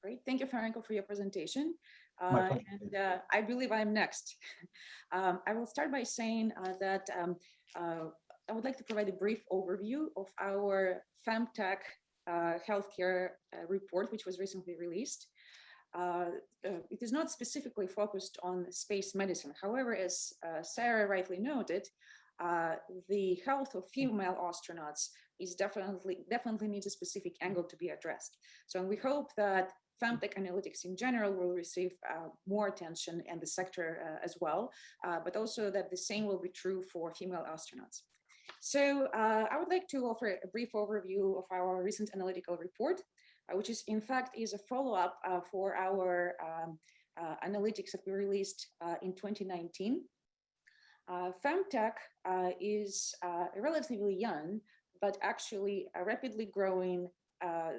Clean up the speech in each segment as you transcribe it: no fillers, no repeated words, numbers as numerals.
Great. Thank you, Franco, for your presentation. My pleasure. I believe I'm next. I will start by saying that I would like to provide a brief overview of our FemTech healthcare report, which was recently released. It is not specifically focused on space medicine. However, as Sarah rightly noted, the health of female astronauts is definitely needs a specific angle to be addressed. So we hope that FemTech analytics in general will receive more attention, and the sector as well, but also that the same will be true for female astronauts. So I would like to offer a brief overview of our recent analytical report, which is in fact is a follow-up for our analytics that we released in 2019. FemTech is relatively young, but actually a rapidly growing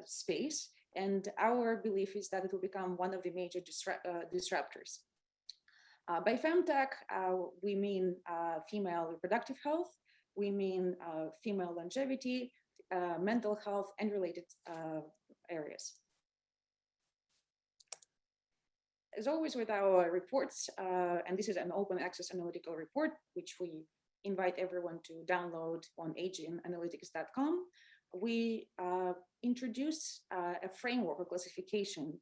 space. And our belief is that it will become one of the major disruptors. By FemTech, we mean female reproductive health, we mean female longevity, mental health, and related areas. As always with our reports, and this is an open access analytical report, which we invite everyone to download on agmanalytics.com, we introduce a framework or classification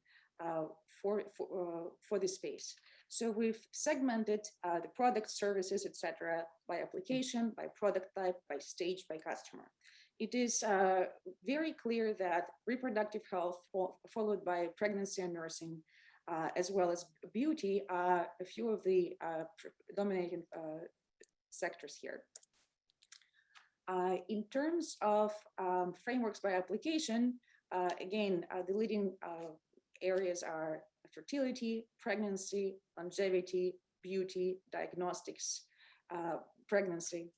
for this space. So we've segmented the product, services, etc., by application, by product type, by stage, by customer. It is very clear that reproductive health, followed by pregnancy and nursing, as well as beauty, are a few of the dominating sectors here. In terms of frameworks by application, again, the leading areas are fertility, pregnancy, longevity, beauty, diagnostics, pregnancy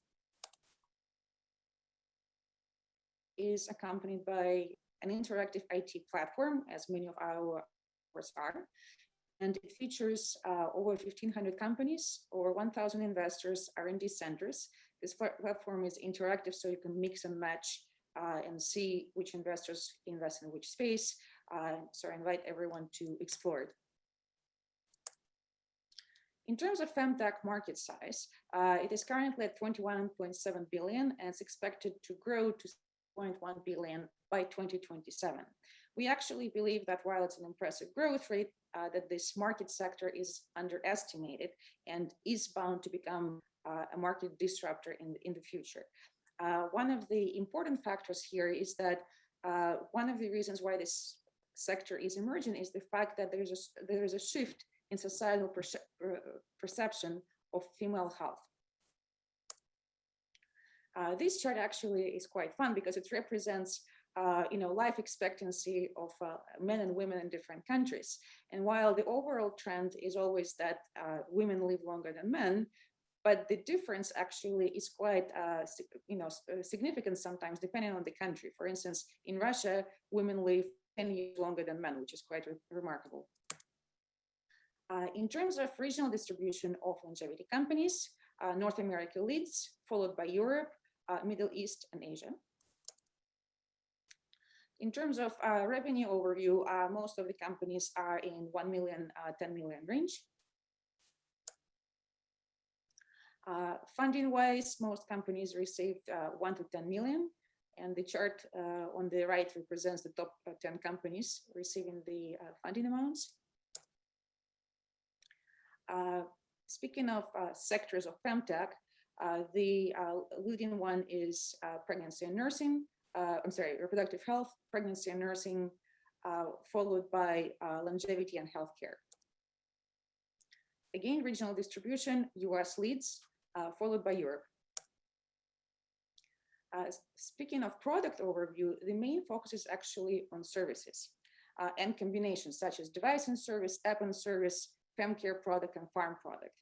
is accompanied by an interactive IT platform, as many of our are, and it features over 1,500 companies, over 1,000 investors, R&D centers. This platform is interactive, so you can mix and match and see which investors invest in which space. So I invite everyone to explore it. In terms of FemTech market size, it is currently at 21.7 billion, and it's expected to grow to 6.1 billion by 2027. We actually believe that while it's an impressive growth rate, that this market sector is underestimated and is bound to become a market disruptor in the future. One of the important factors here is that one of the reasons why this sector is emerging is the fact that there is a shift in societal perception of female health. This chart actually is quite fun because it represents life expectancy of men and women in different countries. And while the overall trend is always that women live longer than men, but the difference actually is quite significant sometimes depending on the country. For instance, in Russia, women live 10 years longer than men, which is quite remarkable. In terms of regional distribution of longevity companies, North America leads, followed by Europe, Middle East, and Asia. In terms of revenue overview, most of the companies are in 1 million, 10 million range. Funding-wise, most companies received 1 to 10 million, and the chart on the right represents the top 10 companies receiving the funding amounts. Speaking of sectors of FemTech, the leading one is pregnancy and nursing, reproductive health, pregnancy and nursing, followed by longevity and healthcare. Again, regional distribution, US leads, followed by Europe. Speaking of product overview, the main focus is actually on services and combinations such as device and service, app and service, FemCare product, and farm product.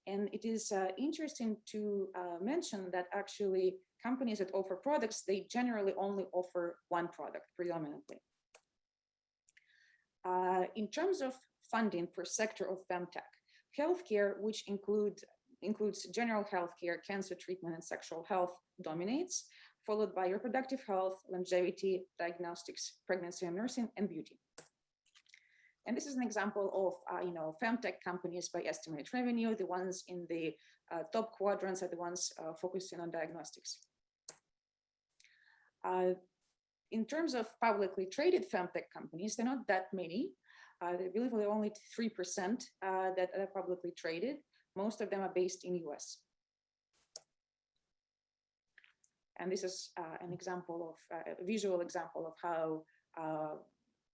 And it is interesting to mention that actually companies that offer products, they generally only offer one product predominantly. In terms of funding per sector of FemTech, healthcare, which includes general healthcare, cancer treatment, and sexual health, dominates, followed by reproductive health, longevity, diagnostics, pregnancy and nursing, and beauty. And this is an example of, FemTech companies by estimated revenue. The ones in the top quadrants are the ones focusing on diagnostics. In terms of publicly traded FemTech companies, they're not that many. I believe there are only 3% that are publicly traded. Most of them are based in US. And this is an example of a visual example of how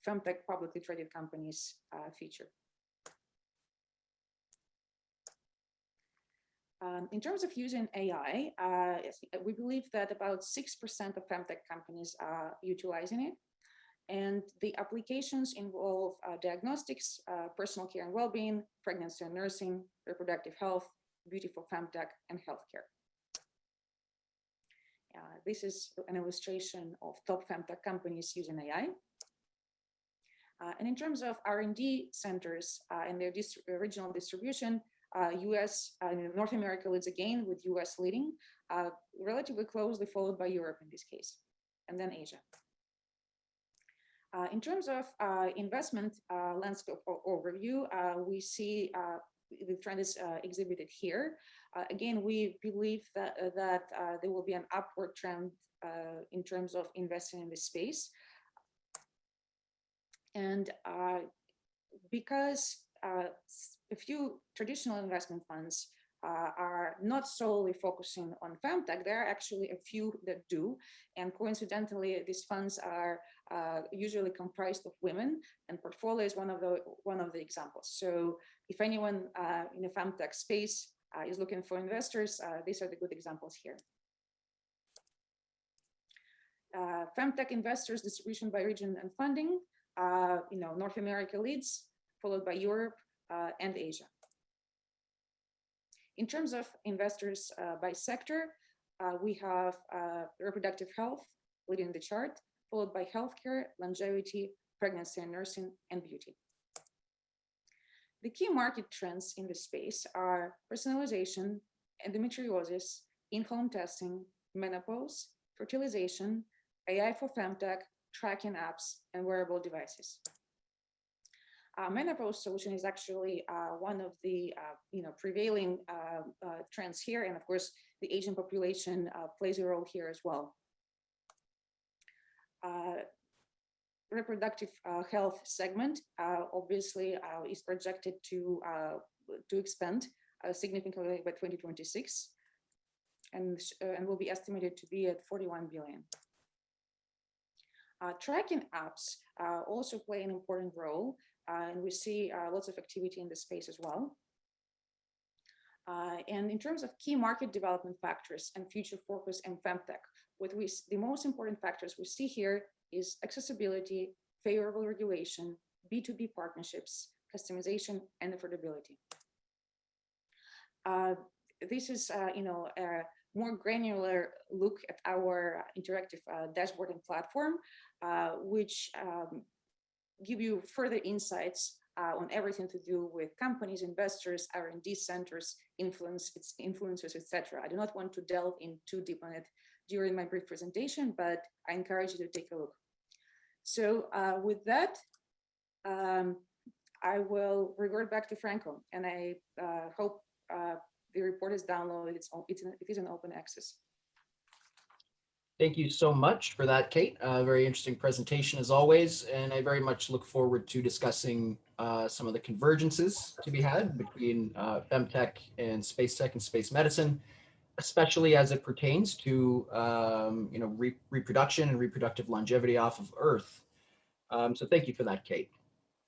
FemTech publicly traded companies feature. In terms of using AI, we believe that about 6% of FemTech companies are utilizing it. And the applications involve diagnostics, personal care and well-being, pregnancy and nursing, reproductive health, beauty for FemTech, and healthcare. This is an illustration of top FemTech companies using AI. And in terms of R&D centers and their regional distribution, North America leads again, with US leading, relatively closely followed by Europe in this case, and then Asia. In terms of investment landscape overview, we see the trend is exhibited here. Again, we believe that there will be an upward trend in terms of investing in this space. And because a few traditional investment funds are not solely focusing on FemTech, there are actually a few that do. And coincidentally, these funds are usually comprised of women, and Portfolio is one of the examples. So if anyone in the FemTech space is looking for investors, these are the good examples here. FemTech investors distribution by region and funding, North America leads, followed by Europe and Asia. In terms of investors by sector, we have reproductive health leading the chart, followed by healthcare, longevity, pregnancy and nursing, and beauty. The key market trends in this space are personalization, endometriosis, in-home testing, menopause, fertilization, AI for FemTech, tracking apps, and wearable devices. Menopause solution is actually one of the prevailing trends here, and of course the Asian population plays a role here as well. Reproductive health segment obviously is projected to expand significantly by 2026, and will be estimated to be at 41 billion. Tracking apps also play an important role. And we see lots of activity in this space as well. And in terms of key market development factors and future focus in FemTech, the most important factors we see here is accessibility, favorable regulation, B2B partnerships, customization, and affordability. This is a more granular look at our interactive dashboarding platform, which give you further insights on everything to do with companies, investors, R&D centers, influencers, etc. I do not want to delve in too deep on it during my brief presentation, but I encourage you to take a look. So with that, I will revert back to Franco, and I hope the report is downloaded. It is an open access. Thank you so much for that, Kate. Very interesting presentation as always, and I very much look forward to discussing some of the convergences to be had between FemTech and space tech and space medicine, especially as it pertains to reproduction and reproductive longevity off of Earth. So thank you for that, Kate.